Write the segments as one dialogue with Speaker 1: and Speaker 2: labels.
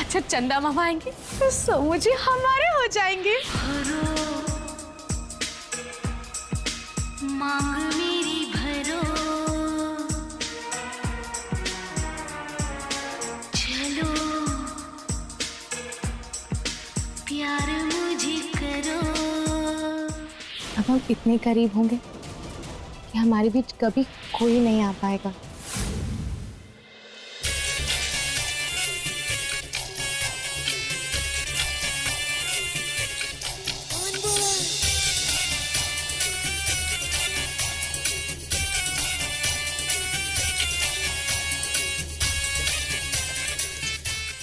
Speaker 1: अच्छा चंदा मामा आएंगे तो समूची हमारे हो जाएंगे।
Speaker 2: मांग मेरी भरो, चलो प्यार मुझे करो।
Speaker 1: अब हम इतने करीब होंगे कि हमारे बीच कभी कोई नहीं आ पाएगा।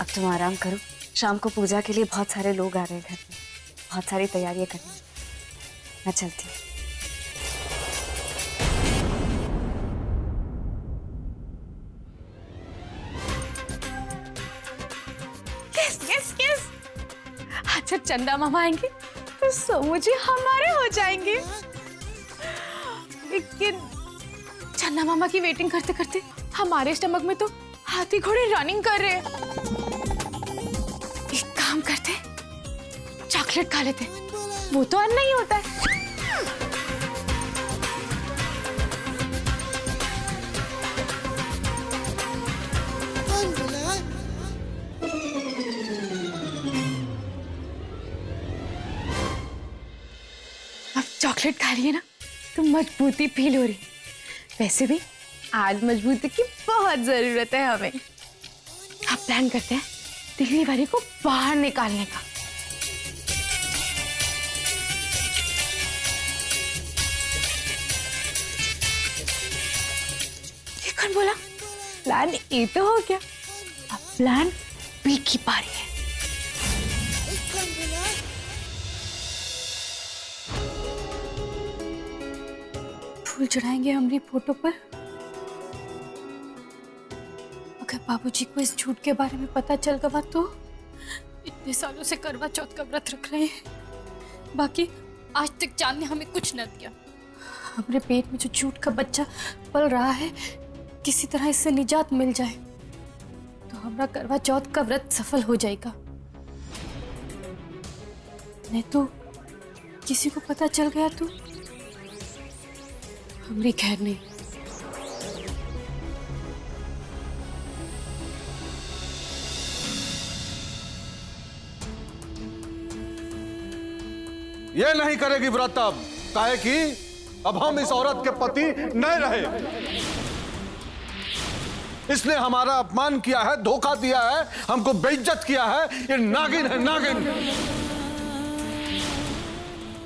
Speaker 3: अब तुम आराम करो, शाम को पूजा के लिए बहुत सारे लोग आ रहे हैं घर में, बहुत सारी तैयारियां करनी। मैं चलती हूँ।
Speaker 1: किस किस किस। अच्छा चंदा मामा आएंगे तो समूची हमारे हो जाएंगे। लेकिन चंदा मामा की वेटिंग करते करते हमारे स्टमक में तो हाथी घोड़े रनिंग कर रहे हैं। एक काम करते, चॉकलेट खा लेते, वो तो अन्न नहीं होता है। अब चॉकलेट खा रही है ना तो मजबूती फील हो रही। वैसे भी आज मजबूती की बहुत जरूरत है हमें। अब प्लान करते हैं दिल्ली वाली को बाहर निकालने का। ये कौन बोला? प्लान ए तो हो गया, अब प्लान बी की पारी है। फूल चढ़ाएंगे हमारी फोटो पर। अगर बाबूजी को इस झूठ के बारे में पता चल गया तो इतने सालों से करवा चौथ का व्रत रख रहे हैं, बाकी आज तक चांद ने हमें कुछ न दिया। हमारे पेट में जो झूठ का बच्चा पल रहा है, किसी तरह इससे निजात मिल जाए तो हमारा करवा चौथ का व्रत सफल हो जाएगा। नहीं तो किसी को पता चल गया तो हमारी खैर नहीं।
Speaker 4: ये नहीं करेगी व्रत अब, काहे कि अब हम इस औरत के पति नहीं रहे। इसने हमारा अपमान किया है, धोखा दिया है, हमको बेइज्जत किया है। ये नागिन है, नागिन।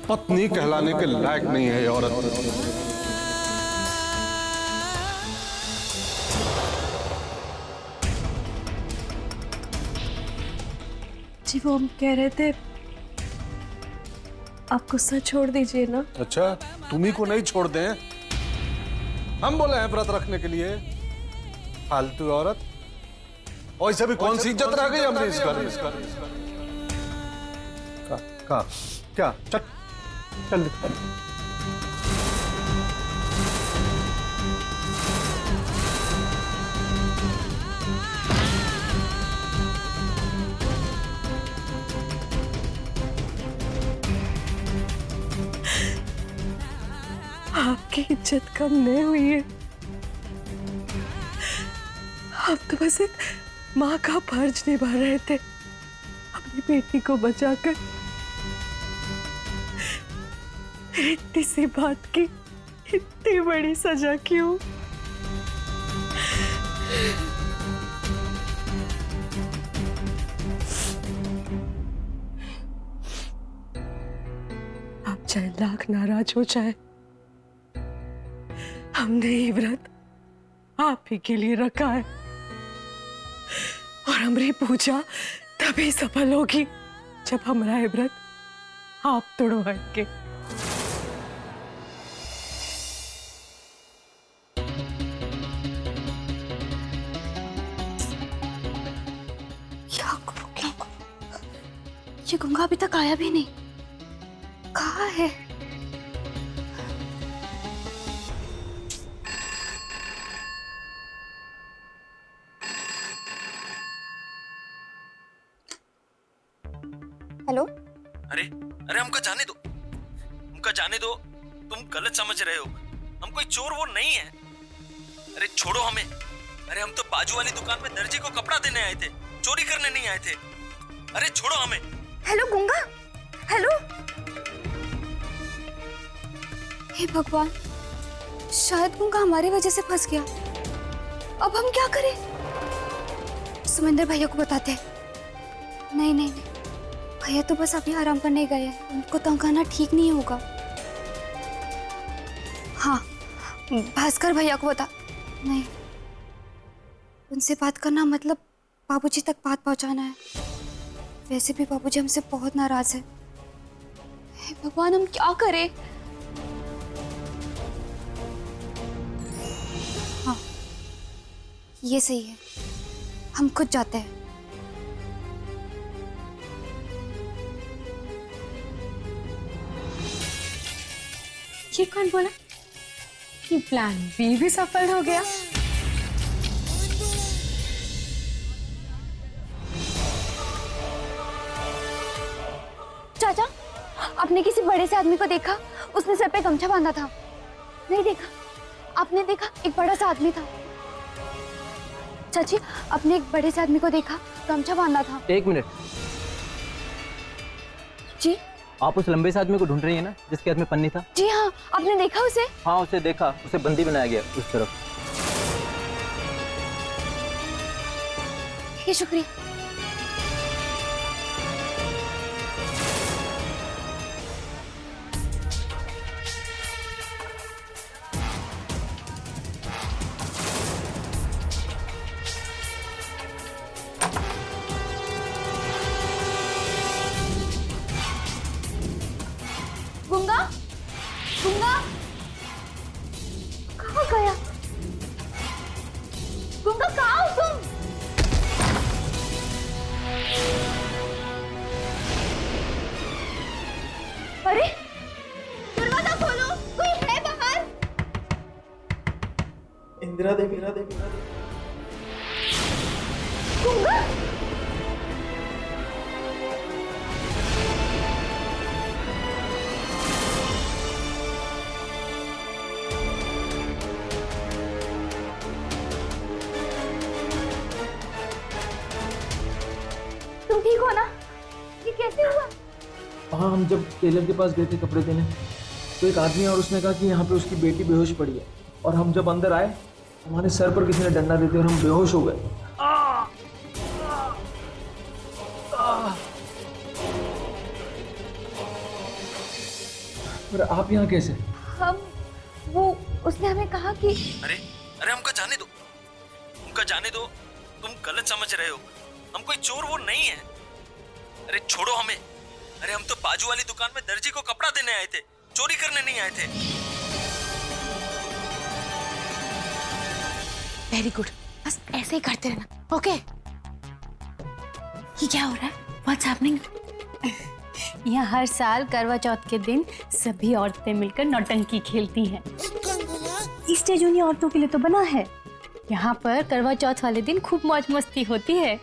Speaker 4: पत्नी कहलाने के लायक नहीं है ये औरत।
Speaker 1: जी वो हम कह रहे थे आप गुस्सा छोड़ दीजिए ना।
Speaker 4: अच्छा, तुम्ही को नहीं छोड़ दें? हम बोले हैं व्रत रखने के लिए। फालतू औरत। और इसे भी कौन सी इज्जत रह गई हमारी इस घर? का क्या? चल चल निकल।
Speaker 1: आपकी इज्जत कम नहीं हुई है। आप तो बस एक माँ का फर्ज निभा रहे थे, अपनी बेटी को बचाकर। इतनी सी बात की इतनी बड़ी सजा क्यों? आप चाहे लाख नाराज हो जाए, हमने ये व्रत आप ही के लिए रखा है और हमारी पूजा तभी सफल होगी जब हमारा ये व्रत आप तोड़वाएंगे।
Speaker 3: ये गंगा अभी तक आया भी नहीं, कहाँ है? हेलो।
Speaker 5: अरे अरे हमका जाने दो, हमका जाने दो, तुम गलत समझ रहे हो, हम कोई चोर वो नहीं है। अरे छोड़ो हमें, अरे हम तो बाजू वाली दुकान में दर्जी को कपड़ा देने आए थे, चोरी करने नहीं आए थे। अरे छोड़ो हमें।
Speaker 3: हेलो गुंगा, हेलो। हे भगवान, शायद गुंगा हमारी वजह से फंस गया। अब हम क्या करें? सुमेंद्र भैया को बताते हैं। नहीं नहीं नहीं, भैया तो बस अभी आराम करने गए हैं, उनको तंग करना ठीक नहीं होगा। हाँ, भास्कर भैया को बता। नहीं, उनसे बात करना मतलब बाबूजी तक बात पहुंचाना है। वैसे भी बाबूजी हमसे बहुत नाराज है। हे भगवान, हम क्या करें? हाँ, ये सही है, हम खुद जाते हैं।
Speaker 1: ये कौन बोला कि प्लान बी भी सफल हो गया?
Speaker 3: चाचा, आपने किसी बड़े से आदमी को देखा? उसने सर पे गमछा बांधा था। नहीं देखा? आपने देखा? एक बड़ा सा आदमी था। चाची, आपने एक बड़े से आदमी को देखा? गमछा बांधा था।
Speaker 6: एक मिनट,
Speaker 3: जी
Speaker 6: आप उस लंबे से आदमी को ढूंढ रही है ना, जिसके हाथ में पन्नी था?
Speaker 3: जी हाँ, आपने देखा उसे?
Speaker 6: हाँ, उसे देखा, उसे बंदी बनाया गया उस तरफ।
Speaker 3: ठीक है, शुक्रिया। गुंगा, गुंगा, कहाँ गया? गुंगा, कहाँ हो तुम? अरे, दरवाजा खोलो, कोई है बाहर?
Speaker 7: इंदिरा देवी, इंदिरा देवी, इंदिरा देवी।
Speaker 3: गुंगा, तुम ठीक हो ना? ये कैसे हुआ?
Speaker 7: हाँ, हम जब टेलर के पास गए थे कपड़े देने, तो एक आदमी और उसने कहा कि यहाँ पे उसकी बेटी बेहोश पड़ी है। और हम जब अंदर आए, हमारे सर पर किसी ने डंडा देते और हम बेहोश हो गए। पर आप यहाँ कैसे?
Speaker 3: हम वो उसने हमें कहा कि
Speaker 5: अरे अरे हमका जाने दो, हमका जाने दो, तुम गलत समझ रहे हो, हम कोई चोर वो नहीं है। अरे छोड़ो हमें, अरे हम तो बाजू वाली दुकान में दर्जी को कपड़ा देने आए थे, चोरी करने नहीं आए थे।
Speaker 1: वेरी गुड, बस ऐसे ही करते रहना, ओके? ये क्या हो रहा है? What's happening? यहाँ हर साल करवा चौथ के दिन सभी औरतें मिलकर नौटंकी खेलती हैं। इस स्टेज उन्हीं औरतों के लिए तो बना है। यहाँ पर करवा चौथ वाले दिन खूब मौज मस्ती होती है।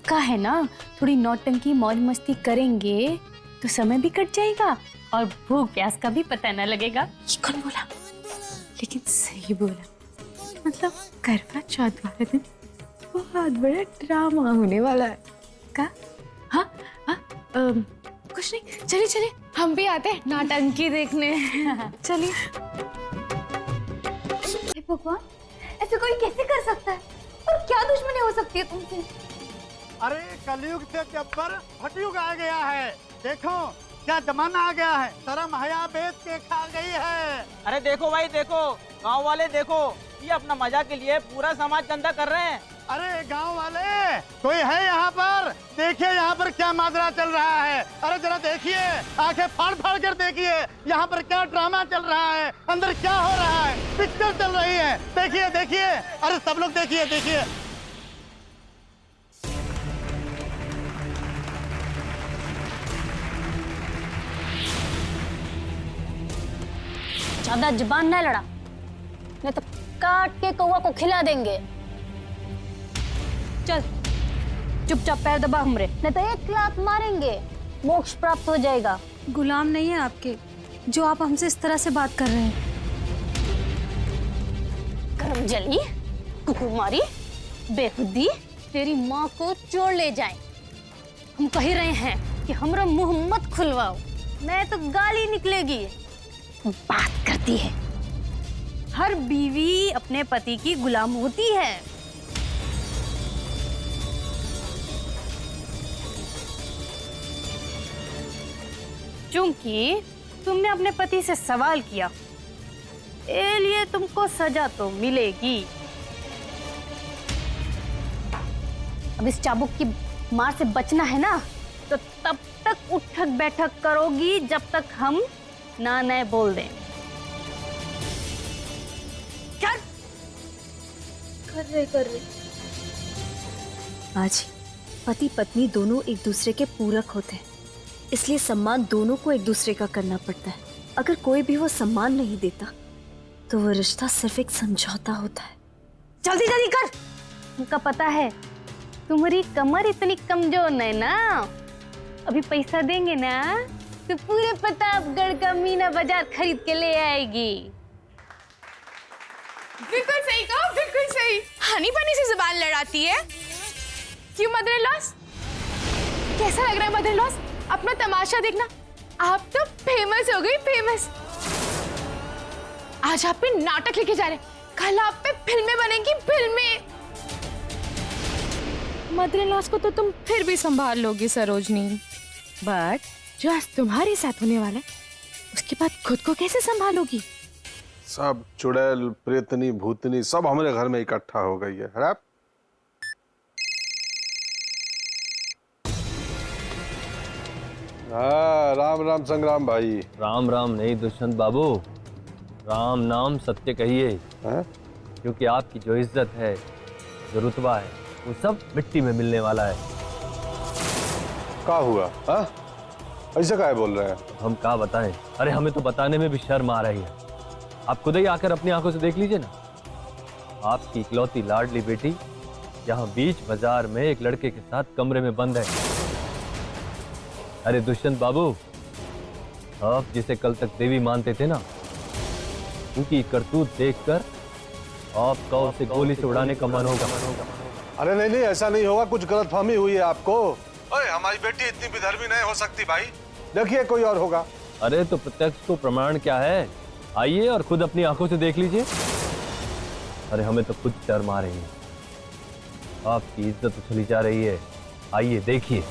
Speaker 1: का है ना, थोड़ी नौटंकी मौज मस्ती करेंगे तो समय भी कट जाएगा और भूख प्यास का भी पता न लगेगा। ये कौन बोला? लेकिन सही बोला, मतलब करवा चौथ वाले दिन बहुत बड़ा ड्रामा होने वाला है। का? हाँ हाँ, कुछ नहीं, चलिए चलिए हम भी आते हैं नौटंकी देखने। चलिए।
Speaker 3: हे भगवान, ऐसे कोई कैसे कर सकता है? और क्या दुश्मनी हो सकती है तुमसे?
Speaker 8: अरे कलयुग से जब्बर फटयुग आ गया है। देखो क्या जमाना आ गया है, शर्म हया बेच के खा गई है।
Speaker 9: अरे देखो भाई देखो, गांव वाले देखो, ये अपना मजा के लिए पूरा समाज चंदा कर रहे हैं।
Speaker 8: अरे गांव वाले, कोई है यहाँ पर? देखिए यहाँ पर क्या माजरा चल रहा है। अरे जरा देखिए, आंखें फाड़ फाड़ कर देखिए, यहाँ पर क्या ड्रामा चल रहा है, अंदर क्या हो रहा है, पिक्चर चल रही है। देखिए देखिए, अरे सब लोग देखिए देखिए।
Speaker 10: ज्यादा जुबान ना लड़ा, नहीं तो काट के कौवा को खिला देंगे। चल चुपचाप पैर दबा हमरे, नहीं तो एक लात मारेंगे। मोक्ष प्राप्त हो जाएगा।
Speaker 3: गुलाम नहीं है आपके, जो आप हमसे इस तरह से बात कर रहे हैं।
Speaker 10: कर्मजली, कुकुरमारी, बेखुदी, तेरी माँ को चोर ले जाए। हम कह रहे हैं कि हमरा मुंह मत खुलवाओ, मैं तो गाली निकलेगी। बात करती है, हर बीवी अपने पति की गुलाम होती है। क्योंकि तुमने अपने पति से सवाल किया, इसलिए तुमको सजा तो मिलेगी। अब इस चाबुक की मार से बचना है ना, तो तब तक उठक बैठक करोगी जब तक हम ना नए बोल दें।
Speaker 3: कर रहे। आज पति पत्नी दोनों एक दूसरे के पूरक होते हैं, इसलिए सम्मान दोनों को एक दूसरे का करना पड़ता है। अगर कोई भी वो सम्मान नहीं देता तो वो रिश्ता सिर्फ एक समझौता होता है।
Speaker 10: जल्दी जल्दी कर, उनका पता है तुम्हारी कमर इतनी कमजोर नहीं ना। अभी पैसा देंगे ना तो पूरे प्रतापगढ़ का मीना बाजार खरीद के ले आएगी।
Speaker 11: बिल्कुल सही कहा, बिल्कुल सही। हनी पानी से जुबान लड़ाती है। क्यों मदर लॉस? कैसा लग रहा है मदर लॉस? अपना तमाशा देखना, आप तो फेमस हो गई, फेमस। आज आप पे नाटक लेके जा रहे हैं, कल आप पे फिल्में बनेंगी, फिल्में। मदर लॉस को तो तुम फिर भी संभाल लोगी सरोजनी, बट जो आज तुम्हारे साथ होने वाला है उसके बाद खुद को कैसे संभालोगी?
Speaker 4: सब चुड़ैल प्रेतनी भूतनी सब हमारे घर में इकट्ठा हो गई है। हड़प। हाँ, राम राम संग्राम भाई।
Speaker 6: राम राम नहीं दुष्यंत बाबू, राम नाम सत्य कहिए। क्योंकि आपकी जो इज्जत है, जो रुतबा है, वो सब मिट्टी में मिलने वाला है।
Speaker 4: क्या हुआ? ऐसे काहे बोल रहे हैं?
Speaker 6: हम क्या बताएं? अरे हमें तो बताने में भी शर्म आ रही है। आप खुद ही आकर अपनी आंखों से देख लीजिए ना। आपकी इकलौती लाडली बेटी यहाँ बीच बाजार में एक लड़के के साथ कमरे में बंद है। अरे दुष्यंत बाबू, आप जिसे कल तक देवी मानते थे ना, उनकी करतूत देखकर आपका उसे गोली से उड़ाने का मन होगा।
Speaker 4: अरे नहीं नहीं, ऐसा नहीं होगा, कुछ गलतफहमी हुई है आपको। अरे हमारी बेटी इतनी विधर्मी नहीं हो सकती भाई, देखिए कोई और होगा।
Speaker 6: अरे तो प्रत्यक्ष को प्रमाण क्या है? आइए और खुद अपनी आंखों से देख लीजिए। अरे हमें तो खुद शर्म आ रही है, आपकी इज्जत उछली जा रही है। आइए देखिए।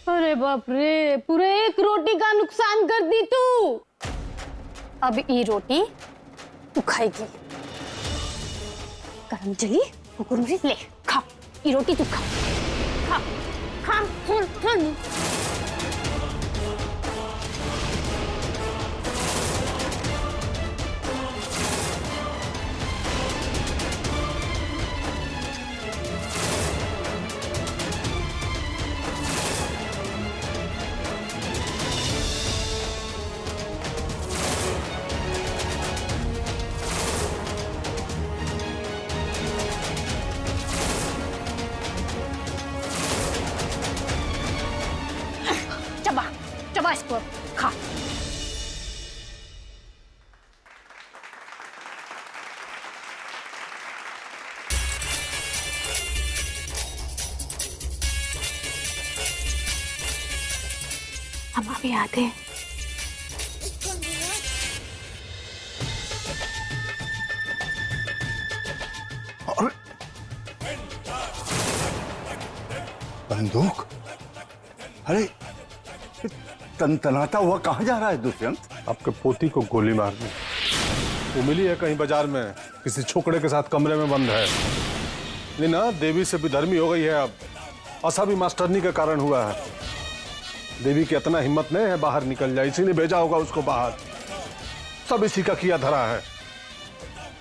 Speaker 10: अरे बाप रे, पूरे एक रोटी का नुकसान कर दी तू। अब ये रोटी तू खाएगी। कर्मजली, कुकुरमुरी, ले खा, ये रोटी तू खा, खा, खा, खा, खा। चबा इसको, खा। हम अभी आते हैं।
Speaker 8: बंदूक? अरे तनतनाता हुआ कहाँ जा रहा है दुष्यंत?
Speaker 4: आपके पोती को गोली मारनी। वो मिली है कहीं बाजार में, किसी छोकरे के साथ कमरे में बंद है। ये ना देवी से विधर्मी हो गई है अब। ऐसा भी मास्टरनी के कारण हुआ है। देवी की इतना हिम्मत नहीं है बाहर निकल जाए, इसी ने भेजा होगा उसको बाहर। सब इसी का किया धरा है।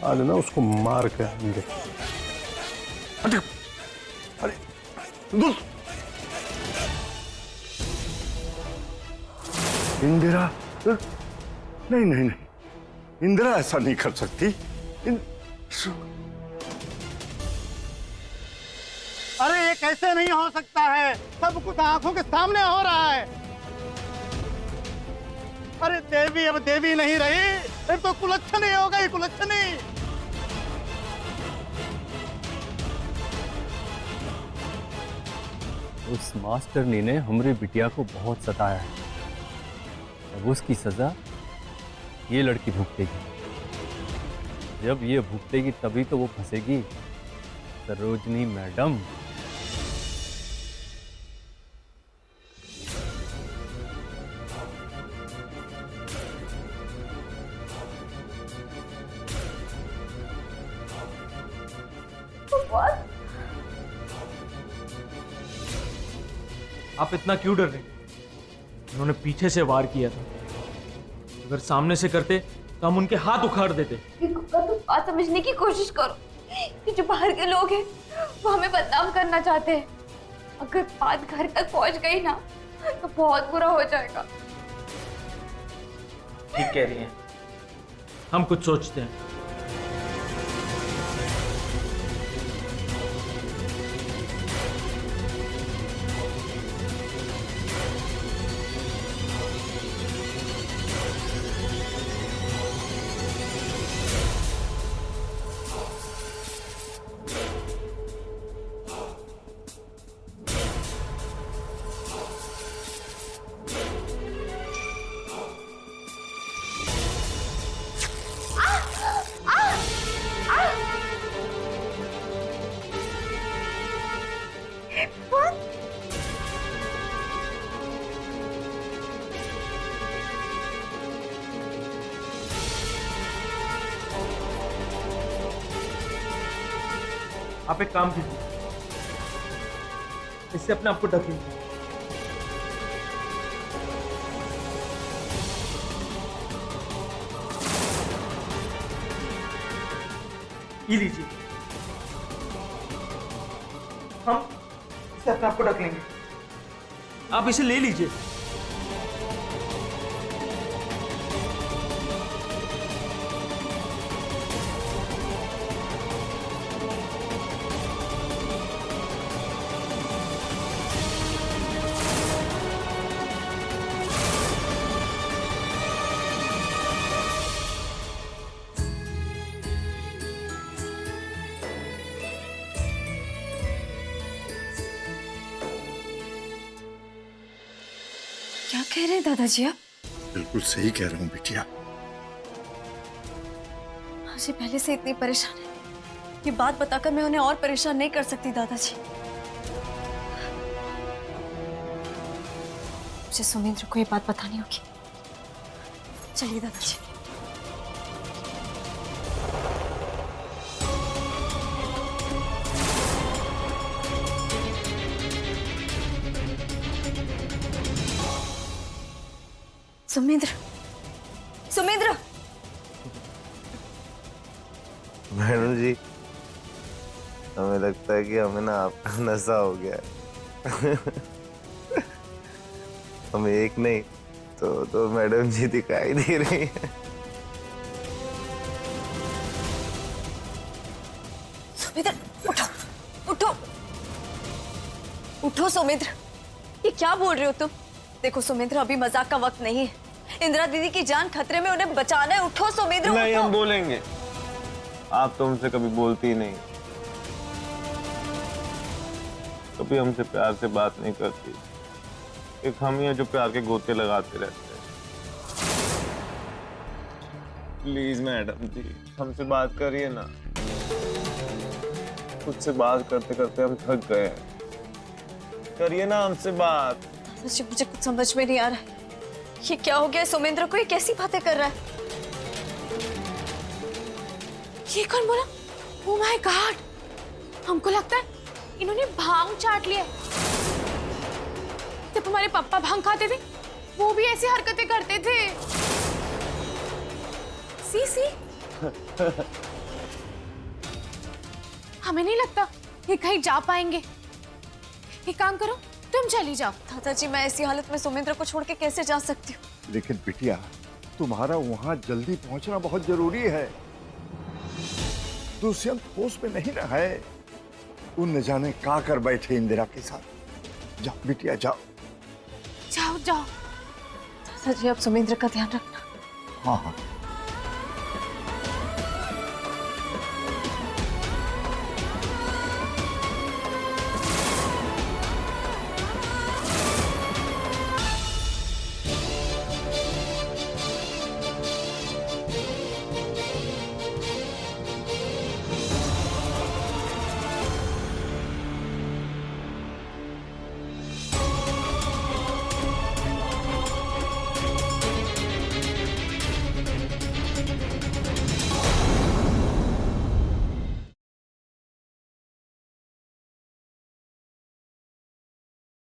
Speaker 4: आज ना उसको मार के आएंगे। अरे
Speaker 12: इंदिरा नहीं नहीं नहीं, इंदिरा ऐसा नहीं कर सकती।
Speaker 8: अरे ये कैसे नहीं हो सकता है, सब कुछ आंखों के सामने हो रहा है। अरे देवी अब देवी नहीं रही, ये तो कुलच्छनी हो गई, कुलच्छनी।
Speaker 6: उस मास्टरनी ने हमारी बिटिया को बहुत सताया है। अब उसकी सजा ये लड़की भुगतेगी। जब ये भुगतेगी तभी तो वो फंसेगी। सरोजनी मैडम,
Speaker 7: आप इतना क्यों डर रहे? उन्होंने पीछे से वार किया था, अगर सामने से करते तो हम उनके हाथ उखाड़ देते।
Speaker 3: तुम बात समझने की कोशिश करो कि जो बाहर के लोग हैं वो हमें बदनाम करना चाहते हैं। अगर बात घर तक पहुंच गई ना तो बहुत बुरा हो जाएगा।
Speaker 7: ठीक कह रही हैं, हम कुछ सोचते हैं। आप एक काम कीजिए, इससे अपने आप को ढक लीजिए। ये लीजिए, हम इससे अपने आप को ढक लेंगे। आप इसे ले लीजिए।
Speaker 3: क्या कह रहे हैं दादाजी आप?
Speaker 12: बिल्कुल सही कह रहा हूँ बिटिया।
Speaker 3: मुझे पहले से इतनी परेशान है, ये बात बताकर मैं उन्हें और परेशान नहीं कर सकती दादाजी। मुझे सुमिंद्र को ये बात बतानी होगी। चलिए दादाजी। सुमिंद्र, सुमिंद्र।
Speaker 13: मैडम जी, हमें लगता है कि हमें ना आपका नशा हो गया है। हमें एक नहीं तो मैडम जी दिखाई दे रही है।
Speaker 3: सुमिंद्र, उठो, उठो, उठो सुमिंद्र। ये क्या बोल रहे हो तुम? देखो सुमिंद्र, अभी मजाक का वक्त नहीं है। इंदिरा दीदी की जान खतरे में, उन्हें बचाना है। उठो सुमिंद्र,
Speaker 13: नहीं,
Speaker 3: उठो।
Speaker 13: हम बोलेंगे। आप तो हमसे कभी बोलती ही नहीं, कभी हमसे प्यार से बात नहीं करती। एक हम ही हैं जो प्यार के गोते लगाते रहते हैं। प्लीज मैडम जी, हमसे बात करिए ना। खुद से बात करते करते हम थक गए हैं। करिए ना हमसे बात।
Speaker 3: मुझे कुछ समझ में नहीं आ रहा है। ये क्या हो गया सुमिंद्र को? ये कैसी बातें कर रहा है?
Speaker 11: ये कौन बोला? ओह माय गॉड, हमको लगता है इन्होंने भांग चाट लिया है। जब हमारे पापा भांग खाते थे वो भी ऐसी हरकतें करते थे। सी हमें नहीं लगता ये कहीं जा पाएंगे। एक काम करो, तुम चली जाओ।
Speaker 3: दादाजी मैं ऐसी हालत में सुमिंद्र को छोड़ के कैसे जा सकती हूँ?
Speaker 12: लेकिन बिटिया तुम्हारा वहां जल्दी पहुंचना बहुत जरूरी है। दुष्यंत होश में नहीं रहा है। उन न जाने क्या कर बैठे इंदिरा के साथ। जाओ बिटिया जाओ।
Speaker 11: जाओ जाओ।
Speaker 3: दादाजी आप सुमिंद्र का ध्यान रखना।
Speaker 12: हाँ हाँ